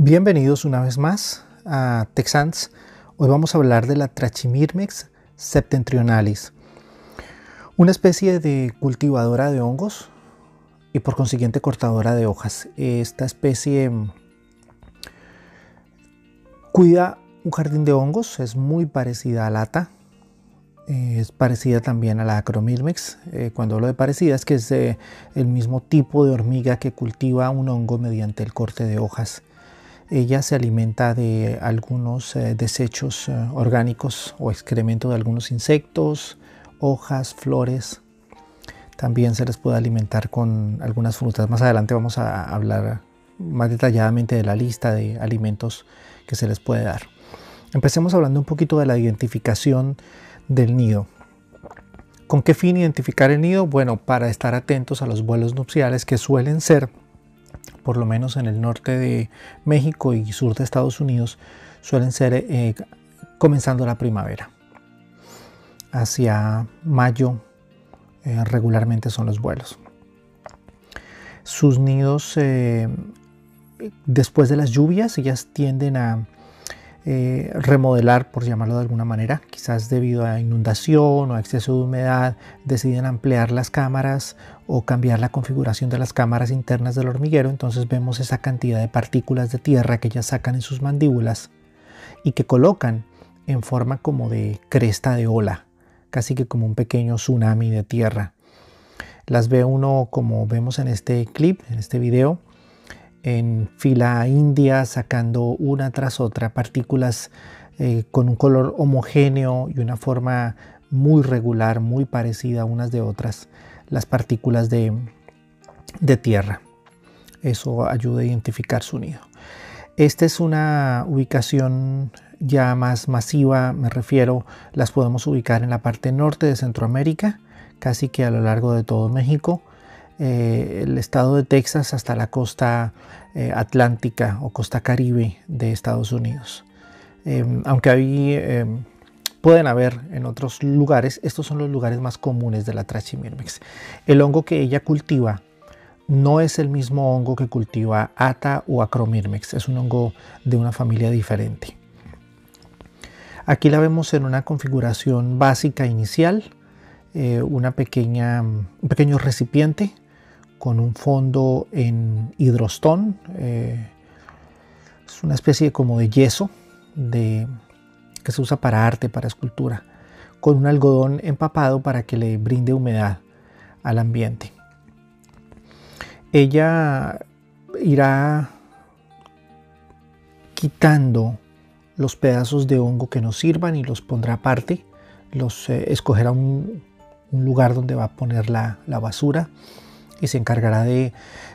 Bienvenidos una vez más a Texans. Hoy vamos a hablar de la Trachymyrmex septentrionalis, una especie de cultivadora de hongos y por consiguiente cortadora de hojas. Esta especie cuida un jardín de hongos, es muy parecida a la Ata, es parecida también a la Acromyrmex. Cuando hablo de parecida es que es el mismo tipo de hormiga que cultiva un hongo mediante el corte de hojas. Ella se alimenta de algunos desechos orgánicos o excremento de algunos insectos, hojas, flores. También se les puede alimentar con algunas frutas. Más adelante vamos a hablar más detalladamente de la lista de alimentos que se les puede dar. Empecemos hablando un poquito de la identificación del nido. ¿Con qué fin identificar el nido? Bueno, para estar atentos a los vuelos nupciales que suelen ser, por lo menos en el norte de México y sur de Estados Unidos, suelen ser comenzando la primavera. Hacia mayo regularmente son los vuelos. Sus nidos, después de las lluvias, ellas tienden a remodelar, por llamarlo de alguna manera, quizás debido a inundación o a exceso de humedad, deciden ampliar las cámaras o cambiar la configuración de las cámaras internas del hormiguero. Entonces vemos esa cantidad de partículas de tierra que ellas sacan en sus mandíbulas y que colocan en forma como de cresta de ola, casi que como un pequeño tsunami de tierra. Las ve uno, como vemos en este clip, en este video, en fila india, sacando una tras otra partículas con un color homogéneo y una forma muy regular, muy parecida unas de otras, las partículas de tierra. Eso ayuda a identificar su nido. Esta es una ubicación ya más masiva, me refiero, las podemos ubicar en la parte norte de Centroamérica, casi que a lo largo de todo México, el estado de Texas hasta la costa atlántica o costa caribe de Estados Unidos. Aunque ahí pueden haber en otros lugares, estos son los lugares más comunes de la Trachymyrmex. El hongo que ella cultiva no es el mismo hongo que cultiva Ata o Acromyrmex, es un hongo de una familia diferente. Aquí la vemos en una configuración básica inicial, un pequeño recipiente con un fondo en hidrostón, es una especie como de yeso que se usa para arte, para escultura, con un algodón empapado para que le brinde humedad al ambiente. Ella irá quitando los pedazos de hongo que no sirvan y los pondrá aparte, escogerá un lugar donde va a poner la basura y se encargará de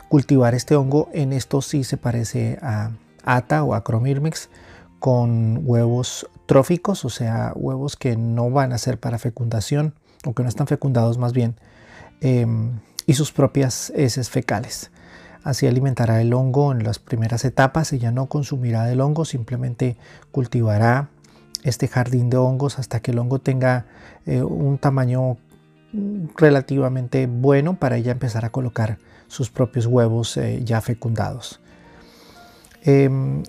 cultivar este hongo. En esto sí se parece a Ata o Acromyrmex, con huevos tróficos, o sea, huevos que no van a ser para fecundación, o que no están fecundados más bien, y sus propias heces fecales. Así alimentará el hongo en las primeras etapas. Ella no consumirá del hongo, simplemente cultivará este jardín de hongos hasta que el hongo tenga un tamaño relativamente bueno para ella empezar a colocar sus propios huevos ya fecundados.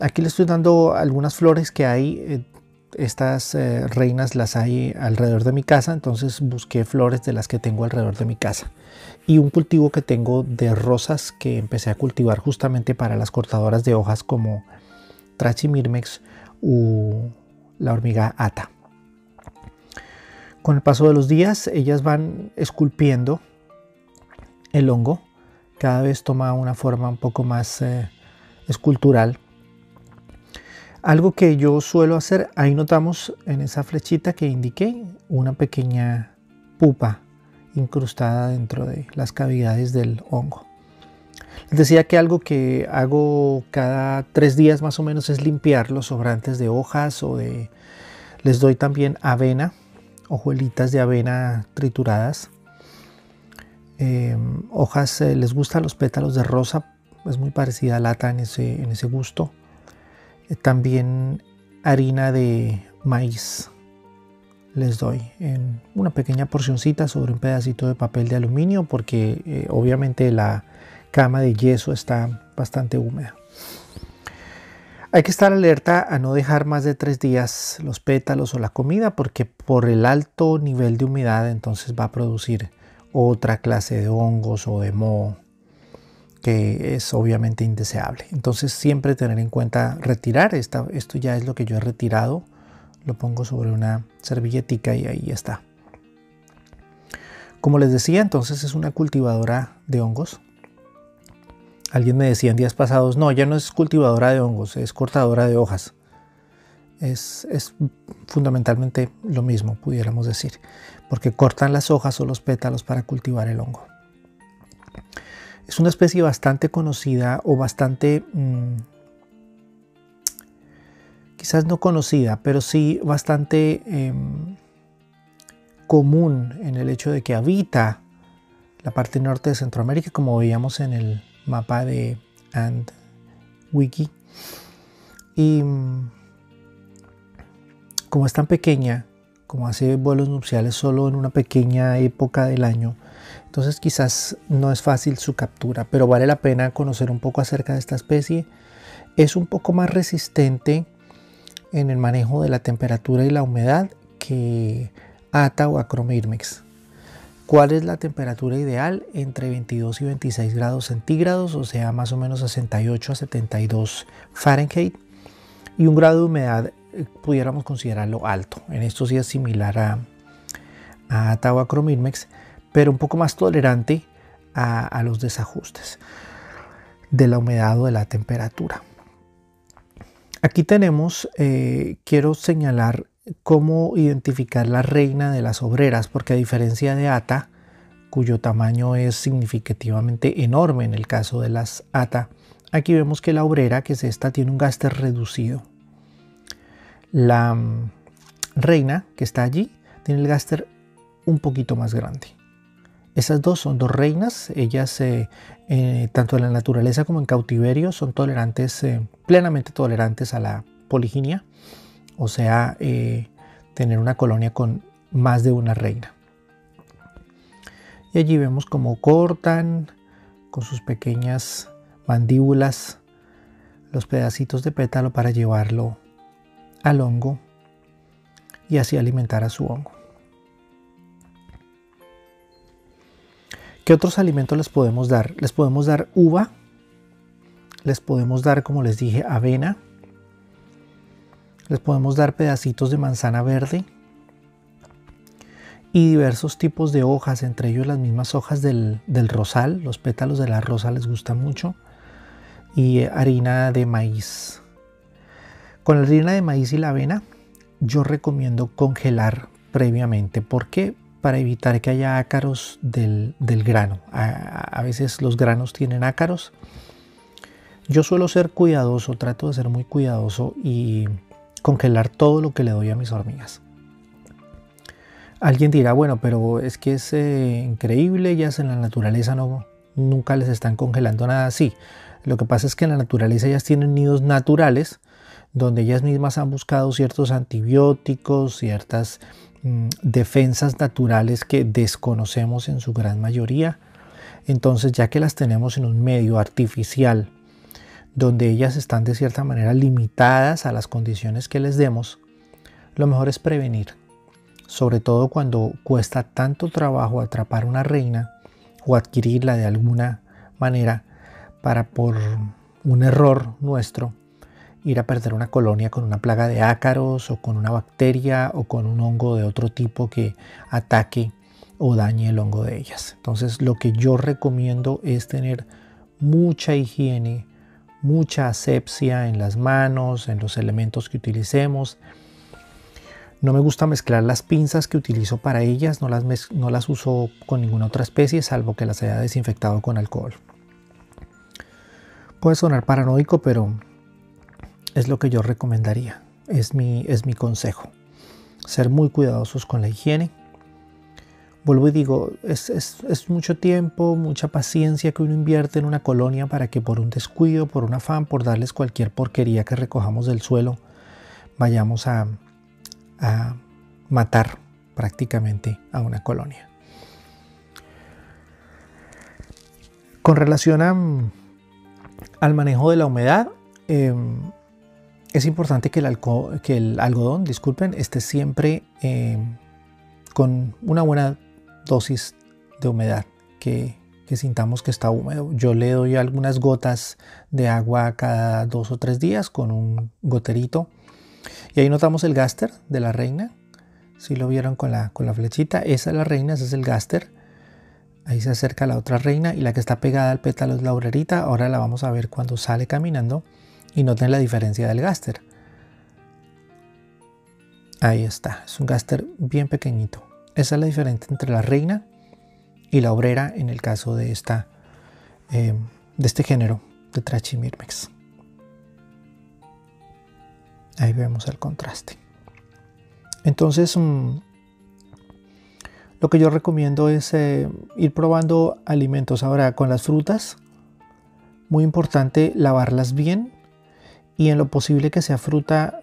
Aquí le estoy dando algunas flores que hay. Estas reinas las hay alrededor de mi casa, entonces busqué flores de las que tengo alrededor de mi casa y un cultivo que tengo de rosas que empecé a cultivar justamente para las cortadoras de hojas como Trachymyrmex u la hormiga Ata. Con el paso de los días, ellas van esculpiendo el hongo, cada vez toma una forma un poco más escultural. Algo que yo suelo hacer, ahí notamos en esa flechita que indiqué, una pequeña pupa incrustada dentro de las cavidades del hongo. Les decía que algo que hago cada 3 días más o menos es limpiar los sobrantes de hojas les doy también avena, hojuelitas de avena trituradas. Hojas, les gustan los pétalos de rosa, es muy parecida a la Ata en ese gusto. También harina de maíz les doy en una pequeña porcioncita sobre un pedacito de papel de aluminio porque obviamente la cama de yeso está bastante húmeda. Hay que estar alerta a no dejar más de 3 días los pétalos o la comida, porque por el alto nivel de humedad entonces va a producir otra clase de hongos o de moho que es obviamente indeseable. Entonces siempre tener en cuenta retirar. Esto ya es lo que yo he retirado. Lo pongo sobre una servilletica y ahí está. Como les decía, entonces es una cultivadora de hongos. Alguien me decía en días pasados, no, ya no es cultivadora de hongos, es cortadora de hojas. Es fundamentalmente lo mismo, pudiéramos decir, porque cortan las hojas o los pétalos para cultivar el hongo. Es una especie bastante conocida o bastante, quizás no conocida, pero sí bastante común en el hecho de que habita la parte norte de Centroamérica, como veíamos en el mapa de AntWiki. Y como es tan pequeña, como hace vuelos nupciales solo en una pequeña época del año, entonces quizás no es fácil su captura, pero vale la pena conocer un poco acerca de esta especie. Es un poco más resistente en el manejo de la temperatura y la humedad que Atta o Acromyrmex. ¿Cuál es la temperatura ideal? Entre 22 y 26 grados centígrados, o sea, más o menos 68 a 72 Fahrenheit. Y un grado de humedad pudiéramos considerarlo alto. En esto sí es similar a Atta o Acromyrmex, pero un poco más tolerante a los desajustes de la humedad o de la temperatura. Aquí tenemos, quiero señalar cómo identificar la reina de las obreras, porque a diferencia de Atta, cuyo tamaño es significativamente enorme en el caso de las Atta, aquí vemos que la obrera, que es esta, tiene un gaster reducido. La reina, que está allí, tiene el gaster un poquito más grande. Esas dos son dos reinas, ellas tanto en la naturaleza como en cautiverio son tolerantes, plenamente tolerantes a la poliginia, o sea, tener una colonia con más de una reina. Y allí vemos cómo cortan con sus pequeñas mandíbulas los pedacitos de pétalo para llevarlo al hongo y así alimentar a su hongo. ¿Qué otros alimentos les podemos dar? Les podemos dar uva, les podemos dar, como les dije, avena, les podemos dar pedacitos de manzana verde y diversos tipos de hojas, entre ellos las mismas hojas del rosal, los pétalos de la rosa les gustan mucho, y harina de maíz. Con la harina de maíz y la avena yo recomiendo congelar previamente. ¿Por qué? Para evitar que haya ácaros del grano. A veces los granos tienen ácaros. Yo suelo ser cuidadoso, trato de ser muy cuidadoso y congelar todo lo que le doy a mis hormigas. Alguien dirá, bueno, pero es que es increíble, ellas en la naturaleza nunca les están congelando nada así. Lo que pasa es que en la naturaleza ellas tienen nidos naturales donde ellas mismas han buscado ciertos antibióticos, ciertas defensas naturales que desconocemos en su gran mayoría. Entonces, ya que las tenemos en un medio artificial donde ellas están de cierta manera limitadas a las condiciones que les demos, lo mejor es prevenir, sobre todo cuando cuesta tanto trabajo atrapar una reina o adquirirla de alguna manera para, por un error nuestro, ir a perder una colonia con una plaga de ácaros o con una bacteria o con un hongo de otro tipo que ataque o dañe el hongo de ellas. Entonces, lo que yo recomiendo es tener mucha higiene, mucha asepsia en las manos, en los elementos que utilicemos. No me gusta mezclar las pinzas que utilizo para ellas, no las uso con ninguna otra especie, salvo que las haya desinfectado con alcohol. Puede sonar paranoico, pero es lo que yo recomendaría, es mi consejo. Ser muy cuidadosos con la higiene. Vuelvo y digo, es mucho tiempo, mucha paciencia que uno invierte en una colonia para que por un descuido, por un afán, por darles cualquier porquería que recojamos del suelo, vayamos a matar prácticamente a una colonia. Con relación al manejo de la humedad, Es importante que el algodón, disculpen, esté siempre con una buena dosis de humedad, que sintamos que está húmedo. Yo le doy algunas gotas de agua cada 2 o 3 días con un goterito. Y ahí notamos el gáster de la reina. Si lo vieron con la flechita, esa es la reina, ese es el gáster. Ahí se acerca la otra reina y la que está pegada al pétalo es la obrerita. Ahora la vamos a ver cuando sale caminando y noten la diferencia del gáster. Ahí está, es un gáster bien pequeñito. Esa es la diferencia entre la reina y la obrera en el caso de este género de Trachymyrmex. Ahí vemos el contraste. Entonces, lo que yo recomiendo es ir probando alimentos. Ahora, con las frutas, muy importante lavarlas bien y en lo posible que sea fruta,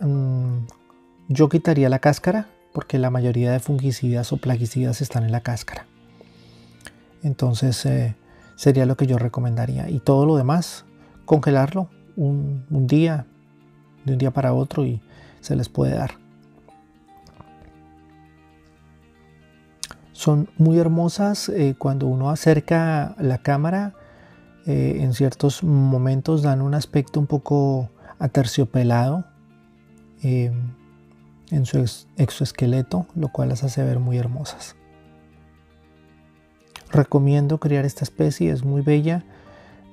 yo quitaría la cáscara porque la mayoría de fungicidas o plaguicidas están en la cáscara. Entonces, sería lo que yo recomendaría. Y todo lo demás, congelarlo un día, de un día para otro y se les puede dar. Son muy hermosas cuando uno acerca la cámara, en ciertos momentos dan un aspecto un poco aterciopelado en su exoesqueleto, lo cual las hace ver muy hermosas. Recomiendo criar esta especie, es muy bella.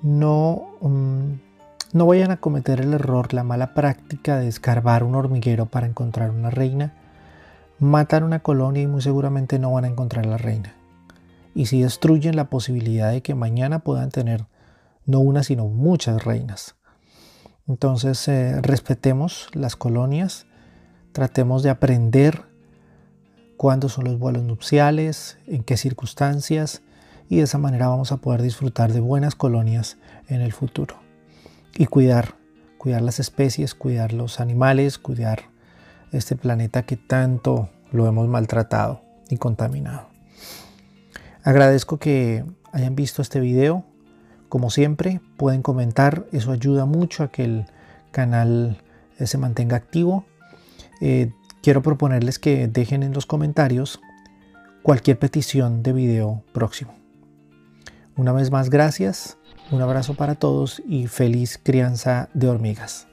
No vayan a cometer el error, la mala práctica de escarbar un hormiguero para encontrar una reina. Matan una colonia y muy seguramente no van a encontrar la reina. Y si destruyen la posibilidad de que mañana puedan tener no una sino muchas reinas. Entonces respetemos las colonias, tratemos de aprender cuándo son los vuelos nupciales, en qué circunstancias, y de esa manera vamos a poder disfrutar de buenas colonias en el futuro. Y cuidar las especies, cuidar los animales, cuidar este planeta que tanto lo hemos maltratado y contaminado. Agradezco que hayan visto este video. Como siempre, pueden comentar, eso ayuda mucho a que el canal se mantenga activo. Quiero proponerles que dejen en los comentarios cualquier petición de video próximo. Una vez más, gracias, un abrazo para todos y feliz crianza de hormigas.